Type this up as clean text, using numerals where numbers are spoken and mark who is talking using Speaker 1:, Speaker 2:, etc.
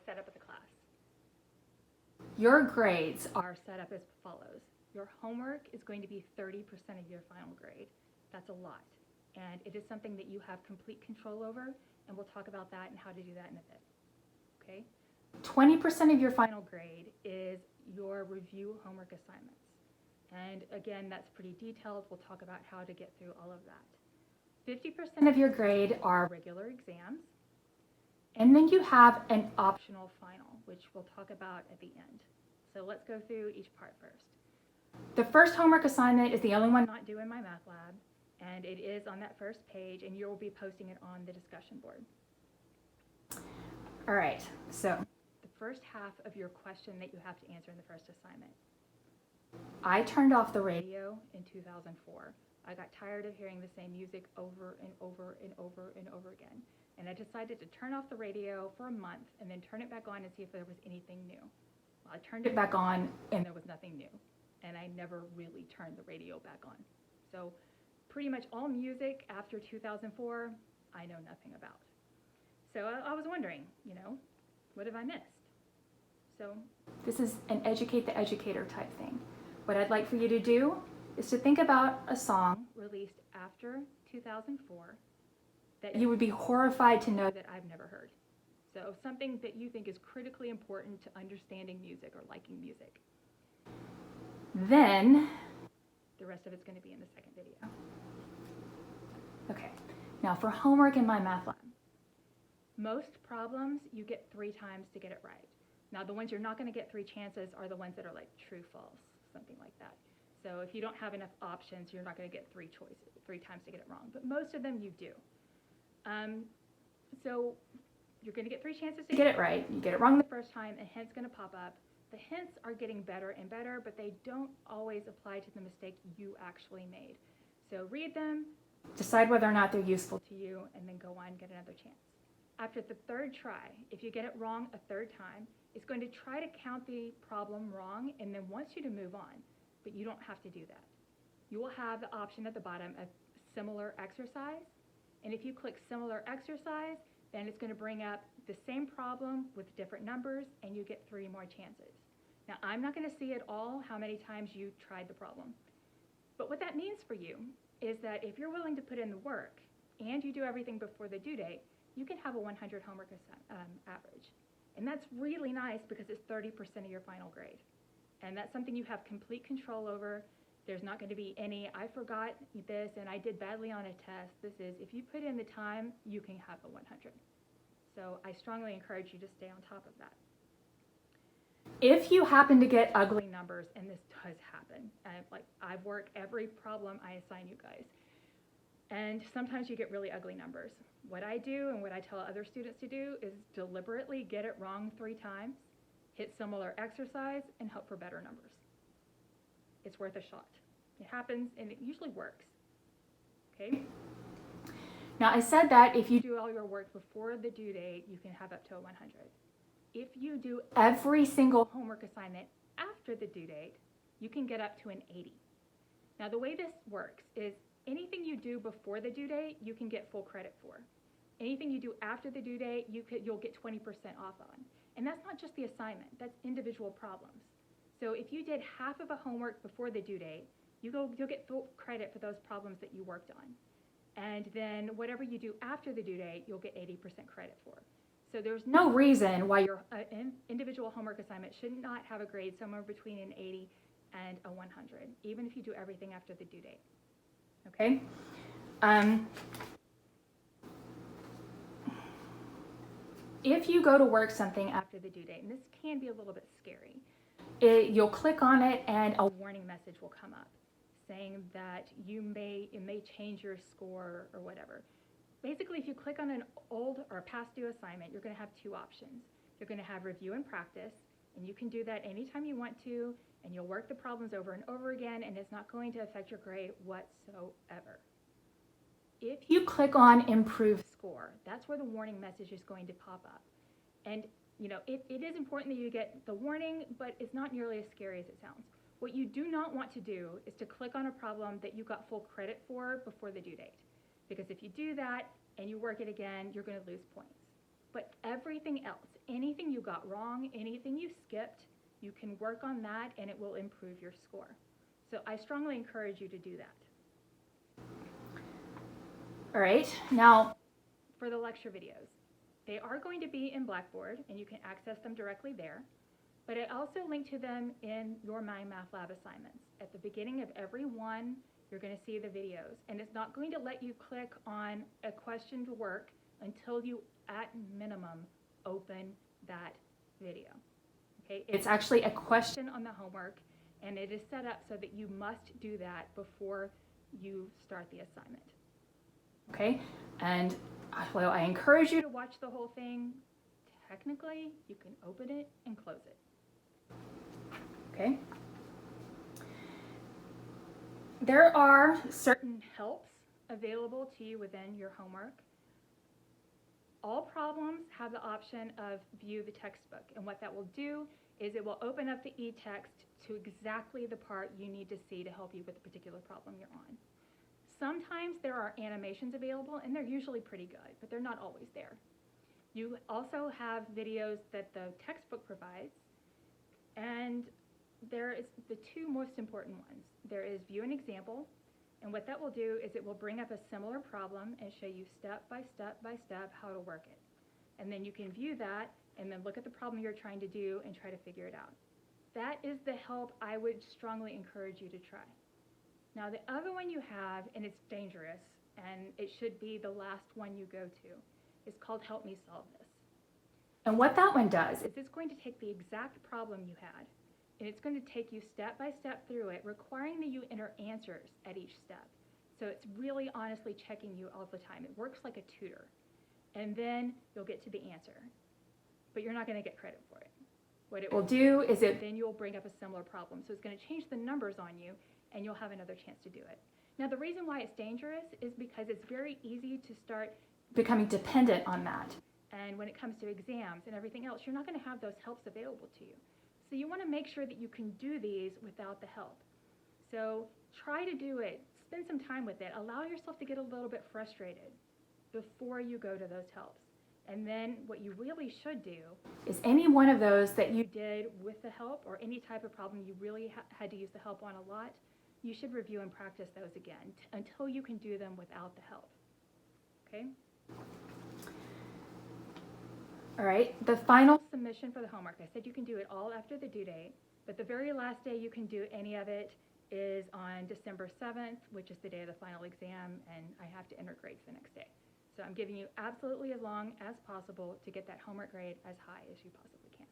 Speaker 1: setup of the class. Your grades are set up as follows. Your homework is going to be 30% of your final grade. That's a lot. And it is something that you have complete control over, and we'll talk about that and how to do that in a bit. Okay? 20% of your final grade is your review homework assignments. And again, that's pretty detailed. We'll talk about how to get through all of that. 50% of your grade are regular exams. And then you have an optional final, which we'll talk about at the end. So let's go through each part first. The first homework assignment is the only one not due in my math lab, and it is on that first page, and you'll be posting it on the discussion board. All right, so the first half of your question that you have to answer in the first assignment. I turned off the radio in 2004. I got tired of hearing the same music over and over and over and over again. And I decided to turn off the radio for a month and then turn it back on and see if there was anything new. Well, I turned it back on and there was nothing new. And I never really turned the radio back on. So pretty much all music after 2004, I know nothing about. So I was wondering, what have I missed? So this is an educate the educator type thing. What I'd like for you to do is to think about a song released after 2004 that you would be horrified to know that I've never heard. So something that you think is critically important to understanding music or liking music. Then the rest of it's going to be in the second video. Okay, now for homework in my math lab. Most problems you get 3 times to get it right. Now the ones you're not going to get 3 chances are the ones that are like true, false, something like that. So if you don't have enough options, you're not going to get 3 times to get it wrong. But most of them you do. So you're going to get 3 chances to get it right. You get it wrong the first time, a hint's going to pop up. The hints are getting better and better, but they don't always apply to the mistake you actually made. So read them, decide whether or not they're useful to you, and then go on and get another chance. After the 3rd try, if you get it wrong a 3rd time, it's going to try to count the problem wrong and then wants you to move on, but you don't have to do that. You will have the option at the bottom of similar exercise, and if you click similar exercise, then it's going to bring up the same problem with different numbers, and you get 3 more chances. Now, I'm not going to see at all how many times you tried the problem, but what that means for you is that if you're willing to put in the work and you do everything before the due date, you can have a 100 homework average. And that's really nice because it's 30% of your final grade. And that's something you have complete control over. There's not going to be any, I forgot this and I did badly on a test. This is, if you put in the time, you can have a 100. So I strongly encourage you to stay on top of that. If you happen to get ugly numbers, and this does happen, I've worked every problem I assign you guys, and sometimes you get really ugly numbers. What I do and what I tell other students to do is deliberately get it wrong 3 times, hit similar exercise, and hope for better numbers. It's worth a shot. It happens, and it usually works. Okay? Now, I said that if you do all your work before the due date, you can have up to a 100. If you do every single homework assignment after the due date, you can get up to an 80. Now, the way this works is anything you do before the due date, you can get full credit for. Anything you do after the due date, you'll get 20% off on. And that's not just the assignment, that's individual problems. So if you did half of a homework before the due date, you'll get full credit for those problems that you worked on. And then whatever you do after the due date, you'll get 80% credit for. So there's no reason why your individual homework assignment should not have a grade somewhere between an 80 and a 100, even if you do everything after the due date. Okay? If you go to work something after the due date, and this can be a little bit scary, you'll click on it and a warning message will come up saying that it may change your score or whatever. Basically, if you click on an old or past due assignment, you're going to have 2 options. You're going to have review and practice, and you can do that anytime you want to, and you'll work the problems over and over again, and it's not going to affect your grade whatsoever. If you click on improve score, that's where the warning message is going to pop up. And it is important that you get the warning, but it's not nearly as scary as it sounds. What you do not want to do is to click on a problem that you got full credit for before the due date. Because if you do that and you work it again, you're going to lose points. But everything else, anything you got wrong, anything you skipped, you can work on that and it will improve your score. So I strongly encourage you to do that. All right, now for the lecture videos. They are going to be in Blackboard and you can access them directly there, but I also link to them in your My Math Lab assignments. At the beginning of every one, you're going to see the videos, and it's not going to let you click on a question to work until you, at minimum, open that video. Okay? It's actually a question on the homework, and it is set up so that you must do that before you start the assignment. Okay? And well, I encourage you to watch the whole thing. Technically, you can open it and close it. Okay? There are certain helps available to you within your homework. All problems have the option of view the textbook, and what that will do is it will open up the e-text to exactly the part you need to see to help you with the particular problem you're on. Sometimes there are animations available, and they're usually pretty good, but they're not always there. You also have videos that the textbook provides, and there is the two most important ones. There is view an example, and what that will do is it will bring up a similar problem and show you step by step by step how to work it. And then you can view that and then look at the problem you're trying to do and try to figure it out. That is the help I would strongly encourage you to try. Now the other one you have, and it's dangerous, and it should be the last one you go to, is called Help Me Solve This. And what that one does is it's going to take the exact problem you had, and it's going to take you step by step through it, requiring that you enter answers at each step. So it's really honestly checking you all the time. It works like a tutor. And then you'll get to the answer, but you're not going to get credit for it. What it will do is then you'll bring up a similar problem. So it's going to change the numbers on you, and you'll have another chance to do it. Now, the reason why it's dangerous is because it's very easy to start becoming dependent on that. And when it comes to exams and everything else, you're not going to have those helps available to you. So you want to make sure that you can do these without the help. So try to do it. Spend some time with it. Allow yourself to get a little bit frustrated before you go to those helps. And then what you really should do is any one of those that you did with the help, or any type of problem you really had to use the help on a lot, you should review and practice those again until you can do them without the help. Okay? All right, the final submission for the homework. I said you can do it all after the due date, but the very last day you can do any of it is on December 7th, which is the day of the final exam, and I have to enter grades the next day. So I'm giving you absolutely as long as possible to get that homework grade as high as you possibly can.